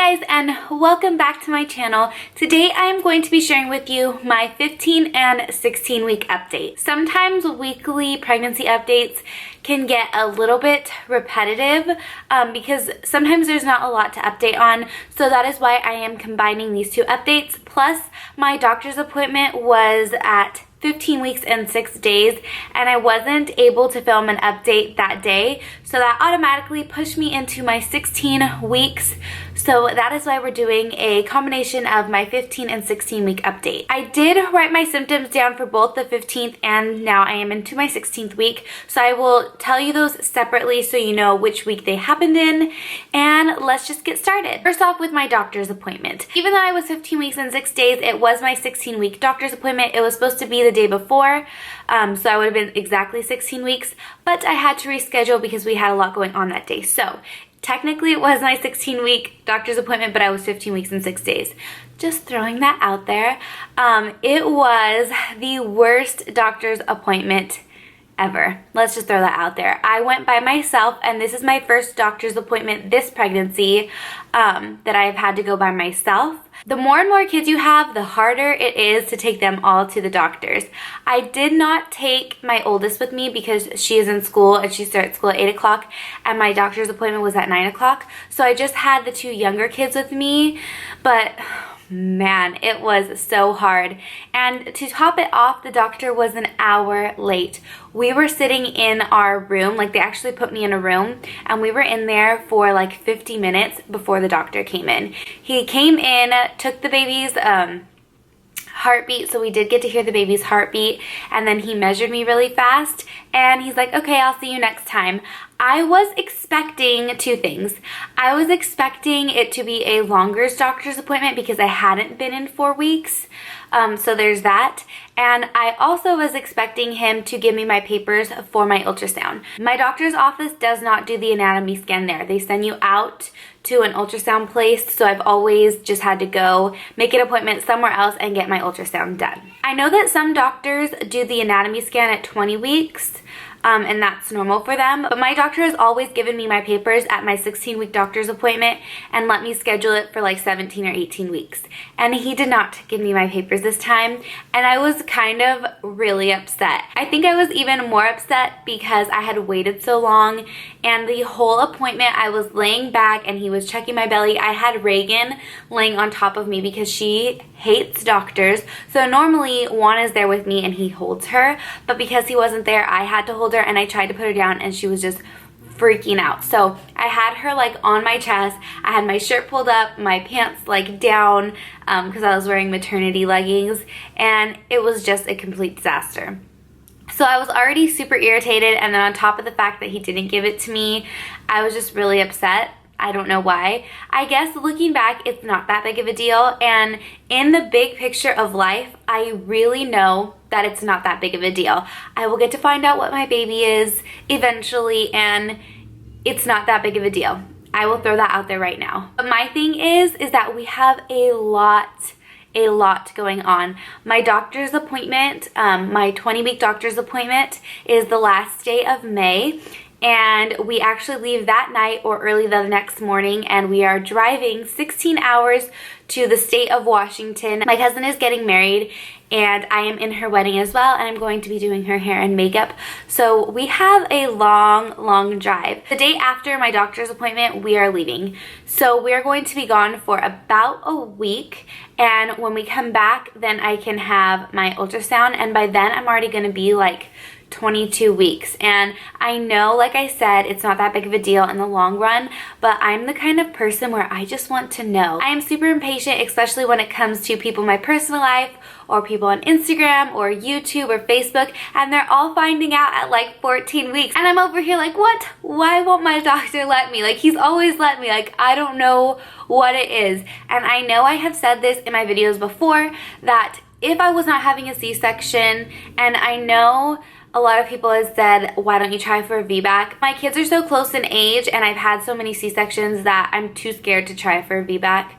guys, and welcome back to my channel. Today I am going to be sharing with you my 15 and 16 week update. Sometimes weekly pregnancy updates can get a little bit repetitive because sometimes there's not a lot to update on, so that is why I am combining these two updates. Plus my doctor's appointment was at 15 weeks and 6 days, and I wasn't able to film an update that day, so that automatically pushed me into my 16 weeks. So that is why we're doing a combination of my 15 and 16 week update. I did write my symptoms down for both the 15th and now I am into my 16th week, so I will tell you those separately so you know which week they happened in, and let's just get started. First off, with my doctor's appointment. Even though I was 15 weeks and 6 days, it was my 16 week doctor's appointment. It was supposed to be the day before, so I would have been exactly 16 weeks, but I had to reschedule because we had a lot going on that day. So technically it was my 16 week doctor's appointment, but I was 15 weeks and 6 days. Just throwing that out there. It was the worst doctor's appointment ever. Let's just throw that out there. I went by myself, and this is my first doctor's appointment this pregnancy that I've had to go by myself. The more and more kids you have, the harder it is to take them all to the doctors. I did not take my oldest with me because she is in school and she starts school at 8 o'clock, and my doctor's appointment was at 9 o'clock. So I just had the two younger kids with me, but man, it was so hard. And to top it off, the doctor was an hour late. We were sitting in our room, like they actually put me in a room, and we were in there for like 50 minutes before the doctor came in. He came in, took the baby's heartbeat, so we did get to hear the baby's heartbeat, and then he measured me really fast, and he's like, okay, I'll see you next time. I was expecting two things. I was expecting it to be a longer doctor's appointment because I hadn't been in 4 weeks, so there's that. And I also was expecting him to give me my papers for my ultrasound. My doctor's office does not do the anatomy scan there. They send you out to an ultrasound place, so I've always just had to go make an appointment somewhere else and get my ultrasound done. I know that some doctors do the anatomy scan at 20 weeks, and that's normal for them, but my doctor has always given me my papers at my 16-week doctor's appointment and let me schedule it for like 17 or 18 weeks. And he did not give me my papers this time, and I was kind of really upset. I think I was even more upset because I had waited so long, and the whole appointment I was laying back and he was checking my belly. I had Reagan laying on top of me because she hates doctors, so normally Juan is there with me and he holds her, but because he wasn't there, I had to hold her, and I tried to put her down and she was just freaking out. So I had her like on my chest. I had my shirt pulled up, my pants like down because I was wearing maternity leggings, and it was just a complete disaster. So I was already super irritated, and then on top of the fact that he didn't give it to me, I was just really upset. I don't know why. I guess looking back, it's not that big of a deal, and in the big picture of life, I really know that it's not that big of a deal. I will get to find out what my baby is eventually, and it's not that big of a deal. I will throw that out there right now. But my thing is that we have a lot going on. My doctor's appointment, my 20-week doctor's appointment is the last day of May, and we actually leave that night or early the next morning, and we are driving 16 hours to the state of Washington. My cousin is getting married, and I am in her wedding as well, and I'm going to be doing her hair and makeup. So we have a long drive. The day after my doctor's appointment, we are leaving. So we're going to be gone for about a week, and when we come back, then I can have my ultrasound, and by then I'm already going to be like 22 weeks. And I know, like I said, it's not that big of a deal in the long run, but I'm the kind of person where I just want to know. I am super impatient, especially when it comes to people in my personal life or people on Instagram or YouTube or Facebook, and they're all finding out at like 14 weeks. And I'm over here like, what? Why won't my doctor let me? Like, he's always let me. Like, I don't know what it is. And I know I have said this in my videos before, that if I was not having a C-section, and I know a lot of people have said, why don't you try for a VBAC? My kids are so close in age, and I've had so many C-sections that I'm too scared to try for a VBAC.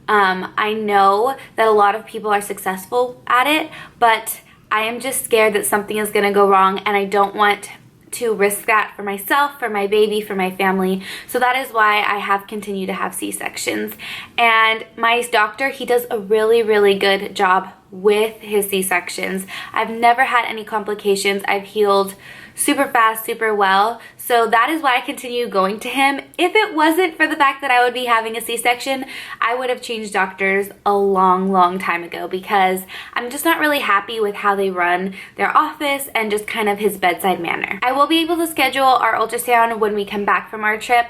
I know that a lot of people are successful at it, but I am just scared that something is going to go wrong, and I don't want to risk that for myself, for my baby, for my family. So that is why I have continued to have C-sections. And my doctor, he does a really, really good job with his C-sections. I've never had any complications. I've healed super fast, super well. So that is why I continue going to him. If it wasn't for the fact that I would be having a C-section, I would have changed doctors a long, long time ago, because I'm just not really happy with how they run their office and just kind of his bedside manner. I will be able to schedule our ultrasound when we come back from our trip,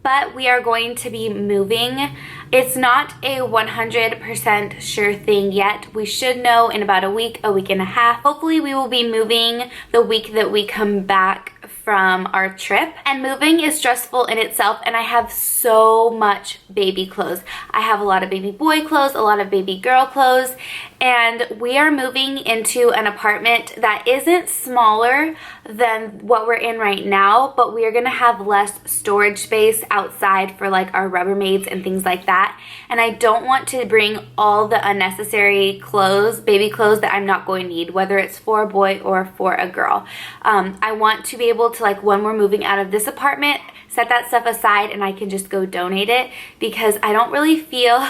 but we are going to be moving. It's not a 100% sure thing yet. We should know in about a week and a half. Hopefully we will be moving the week that we come back from our trip. And moving is stressful in itself, and I have so much baby clothes. I have a lot of baby boy clothes, a lot of baby girl clothes, and we are moving into an apartment that isn't smaller than what we're in right now, but we are gonna have less storage space outside for like our Rubbermaids and things like that. And I don't want to bring all the unnecessary clothes, baby clothes, that I'm not going to need, whether it's for a boy or for a girl. I want to be able to, like, when we're moving out of this apartment, set that stuff aside and I can just go donate it, because I don't really feel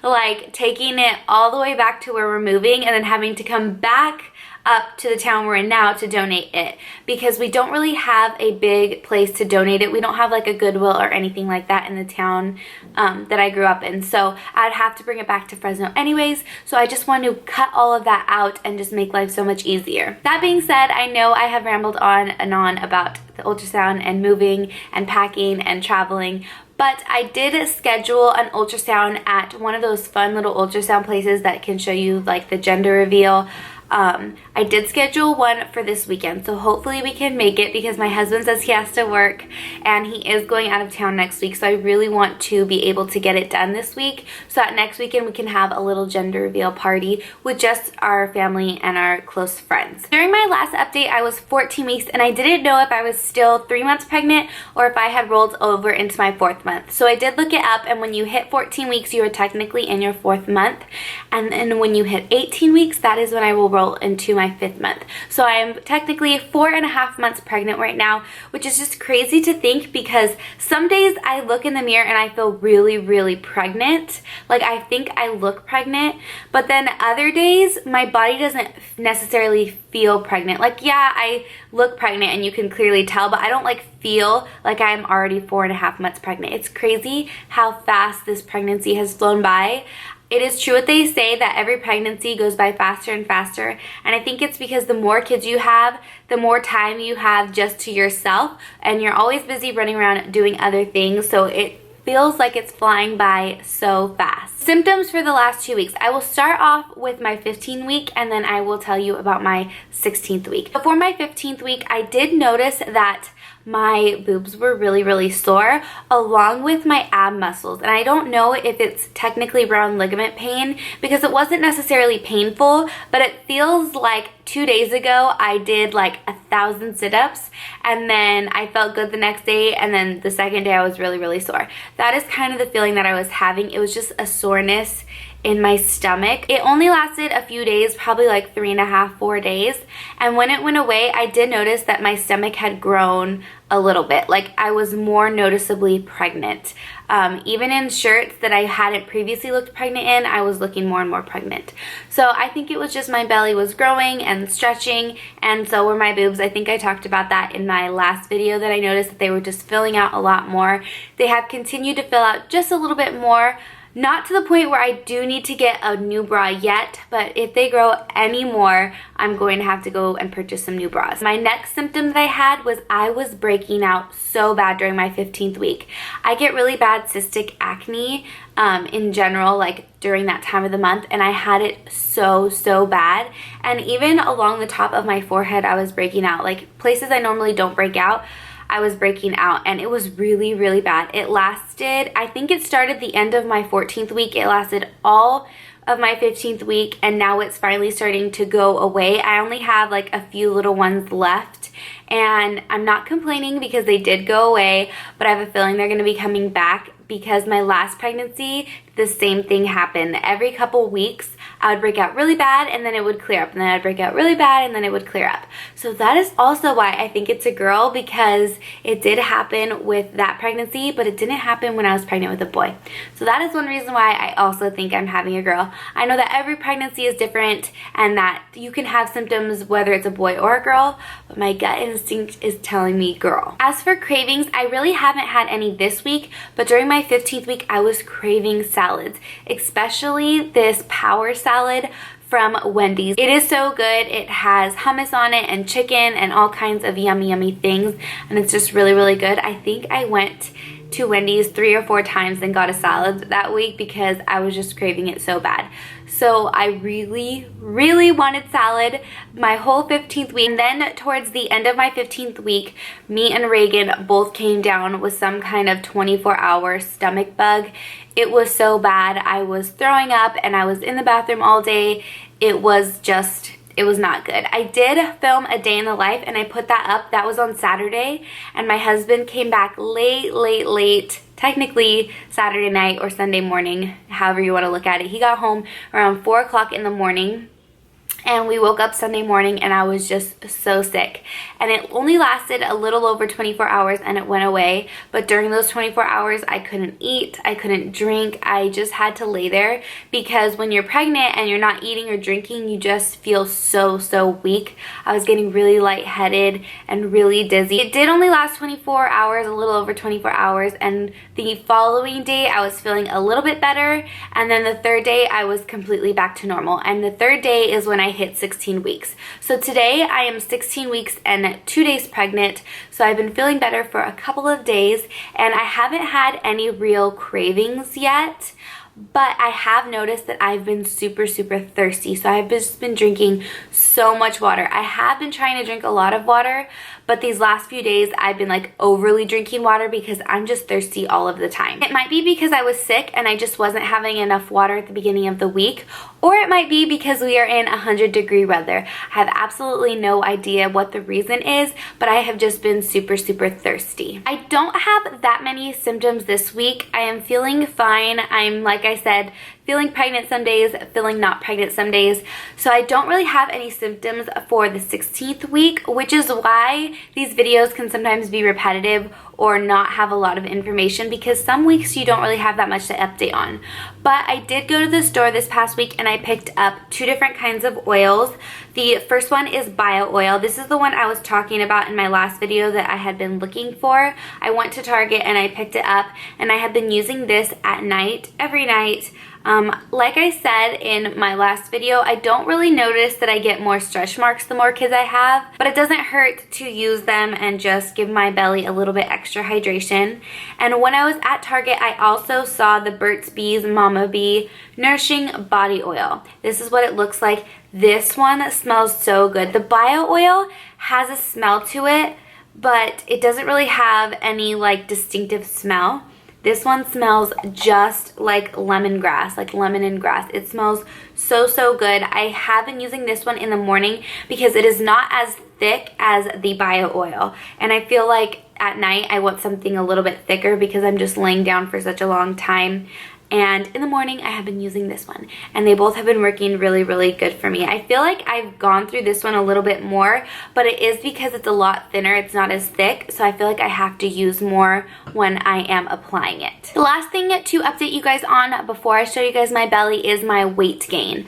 like taking it all the way back to where we're moving and then having to come back up to the town we're in now to donate it, because we don't really have a big place to donate it. We don't have like a Goodwill or anything like that in the town that I grew up in, so I'd have to bring it back to Fresno anyways. So I just want to cut all of that out and just make life so much easier. That being said, I know I have rambled on and on about the ultrasound and moving and packing and traveling, but I did schedule an ultrasound at one of those fun little ultrasound places that can show you like the gender reveal. I did schedule one for this weekend, so hopefully we can make it, because my husband says he has to work and he is going out of town next week, so I really want to be able to get it done this week so that next weekend we can have a little gender reveal party with just our family and our close friends. During my last update, I was 14 weeks and I didn't know if I was still 3 months pregnant or if I had rolled over into my 4th month. So I did look it up, and when you hit 14 weeks, you are technically in your 4th month, and then when you hit 18 weeks, that is when I will roll into my 5th month. So I am technically 4.5 months pregnant right now, which is just crazy to think, because some days I look in the mirror and I feel really, really pregnant. Like, I think I look pregnant, but then other days my body doesn't necessarily feel pregnant. Like, yeah, I look pregnant and you can clearly tell, but I don't like feel like I'm already 4.5 months pregnant. It's crazy how fast this pregnancy has flown by. It is true what they say, that every pregnancy goes by faster and faster, and I think it's because the more kids you have, the more time you have just to yourself, and you're always busy running around doing other things, so it feels like it's flying by so fast. Symptoms for the last 2 weeks. I will start off with my 15th week, and then I will tell you about my 16th week. Before my 15th week, I did notice that my boobs were really, really sore, along with my ab muscles. And I don't know if it's technically round ligament pain, because it wasn't necessarily painful, but it feels like 2 days ago I did like 1,000 sit-ups, and then I felt good the next day, and then the second day I was really, really sore. That is kind of the feeling that I was having. It was just a soreness in my stomach. It only lasted a few days, probably like 3.5, 4 days. And when it went away, I did notice that my stomach had grown a little bit. Like, I was more noticeably pregnant. Even in shirts that I hadn't previously looked pregnant in, I was looking more and more pregnant. So I think it was just my belly was growing and stretching, and so were my boobs. I think I talked about that in my last video, that I noticed that they were just filling out a lot more. They have continued to fill out just a little bit more. Not to the point where I do need to get a new bra yet, but if they grow any more, I'm going to have to go and purchase some new bras. My next symptom that I had was I was breaking out so bad during my 15th week. I get really bad cystic acne in general, like during that time of the month, and I had it so bad. And even along the top of my forehead, I was breaking out. Like, places I normally don't break out, I was breaking out, and it was really, really bad. It lasted, I think it started the end of my 14th week. It lasted all of my 15th week, and now it's finally starting to go away. I only have like a few little ones left, and I'm not complaining because they did go away, but I have a feeling they're going to be coming back, because my last pregnancy, the same thing happened. Every couple weeks, I would break out really bad and then it would clear up, and then I'd break out really bad and then it would clear up. So that is also why I think it's a girl, because it did happen with that pregnancy, but it didn't happen when I was pregnant with a boy. So that is one reason why I also think I'm having a girl. I know that every pregnancy is different and that you can have symptoms whether it's a boy or a girl, but my gut instinct is telling me girl. As for cravings, I really haven't had any this week, but during my 15th week I was craving salads, especially this power salad from Wendy's. It is so good. It has hummus on it and chicken and all kinds of yummy things, and it's just really good. I think I went to Wendy's 3 or 4 times and got a salad that week because I was just craving it so bad. So I really wanted salad my whole 15th week. And then towards the end of my 15th week, me and Reagan both came down with some kind of 24-hour stomach bug. It was so bad. I was throwing up and I was in the bathroom all day. It was not good. I did film a day in the life and I put that up. That was on Saturday, and my husband came back late, technically Saturday night or Sunday morning, however you want to look at it. He got home around 4 o'clock in the morning, and we woke up Sunday morning and I was just so sick. And it only lasted a little over 24 hours and it went away. But during those 24 hours, I couldn't eat, I couldn't drink. I just had to lay there, because when you're pregnant and you're not eating or drinking, you just feel so weak. I was getting really lightheaded and really dizzy. It did only last 24 hours, a little over 24 hours. And the following day, I was feeling a little bit better. And then the third day, I was completely back to normal. And the third day is when I hit 16 weeks. So today I am 16 weeks and 2 days pregnant. So I've been feeling better for a couple of days, and I haven't had any real cravings yet. But I have noticed that I've been super thirsty. So I've just been drinking so much water. I have been trying to drink a lot of water, but these last few days I've been like overly drinking water because I'm just thirsty all of the time. It might be because I was sick and I just wasn't having enough water at the beginning of the week, or it might be because we are in 100-degree weather. I have absolutely no idea what the reason is, but I have just been super thirsty. I don't have that many symptoms this week. I am feeling fine. I'm, like I said, feeling pregnant some days, feeling not pregnant some days. So I don't really have any symptoms for the 16th week, which is why these videos can sometimes be repetitive or not have a lot of information, because some weeks you don't really have that much to update on. But I did go to the store this past week and I picked up 2 different kinds of oils. The first one is bio oil. This is the one I was talking about in my last video that I had been looking for. I went to Target and I picked it up, and I have been using this at night, every night. Like I said in my last video, I don't really notice that I get more stretch marks the more kids I have, but it doesn't hurt to use them and just give my belly a little bit extra hydration. And when I was at Target, I also saw the Burt's Bees Mama Bee Nourishing Body Oil. This is what it looks like. This one smells so good. The bio oil has a smell to it, but it doesn't really have any like distinctive smell. This one smells just like lemongrass, like lemon and grass. It smells so good. I have been using this one in the morning because it is not as thick as the bio oil. And I feel like at night I want something a little bit thicker because I'm just laying down for such a long time. And in the morning, I have been using this one. And they both have been working really good for me. I feel like I've gone through this one a little bit more, but it is because it's a lot thinner. It's not as thick, so I feel like I have to use more when I am applying it. The last thing to update you guys on before I show you guys my belly is my weight gain.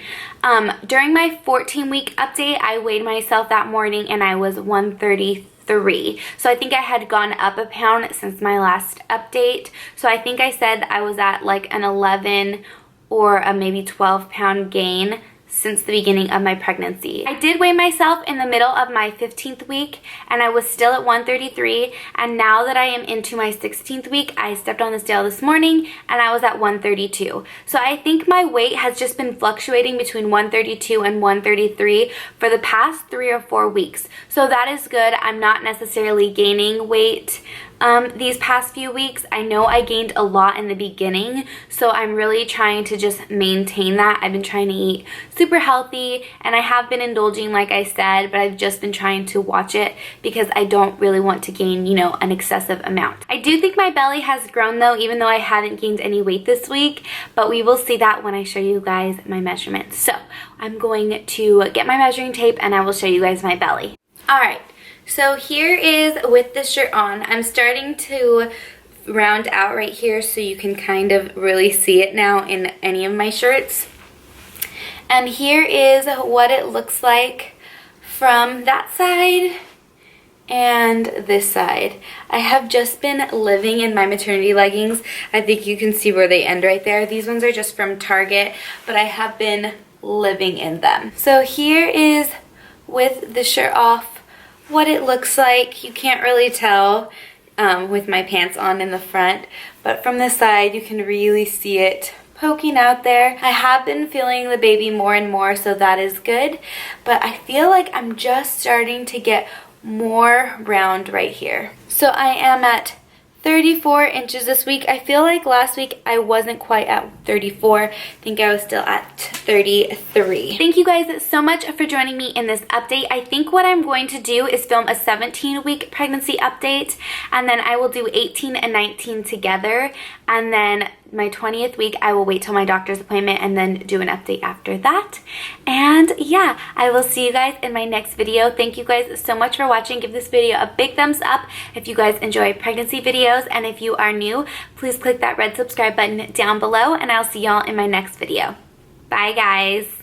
During my 14-week update, I weighed myself that morning and I was 133. So I think I had gone up a pound since my last update. So I think I said I was at like an 11 or a maybe 12-pound gain since the beginning of my pregnancy. I did weigh myself in the middle of my 15th week and I was still at 133, and now that I am into my 16th week, I stepped on the scale this morning and I was at 132. So I think my weight has just been fluctuating between 132 and 133 for the past 3 or 4 weeks. So that is good. I'm not necessarily gaining weight, these past few weeks. I know I gained a lot in the beginning, so I'm really trying to just maintain that. I've been trying to eat super healthy, and I have been indulging like I said, but I've just been trying to watch it because I don't really want to gain, you know, an excessive amount. I do think my belly has grown though, even though I haven't gained any weight this week, but we will see that when I show you guys my measurements. So I'm going to get my measuring tape and I will show you guys my belly. Alright, so here is with this shirt on. I'm starting to round out right here so you can kind of really see it now in any of my shirts. And here is what it looks like from that side and this side. I have just been living in my maternity leggings. I think you can see where they end right there. These ones are just from Target, but I have been living in them. So here is with the shirt off what it looks like. You can't really tell with my pants on in the front, but from the side you can really see it poking out there. I have been feeling the baby more and more, so that is good, but I feel like I'm just starting to get more round right here. So I am at 34 inches this week. I feel like last week I wasn't quite at 34. I think I was still at 33. Thank you guys so much for joining me in this update. I think what I'm going to do is film a 17-week pregnancy update, and then I will do 18 and 19 together, and then my 20th week I will wait till my doctor's appointment and then do an update after that. And yeah, I will see you guys in my next video. Thank you guys so much for watching. Give this video a big thumbs up if you guys enjoy pregnancy videos, and if you are new, please click that red subscribe button down below, and I'll see y'all in my next video. Bye guys.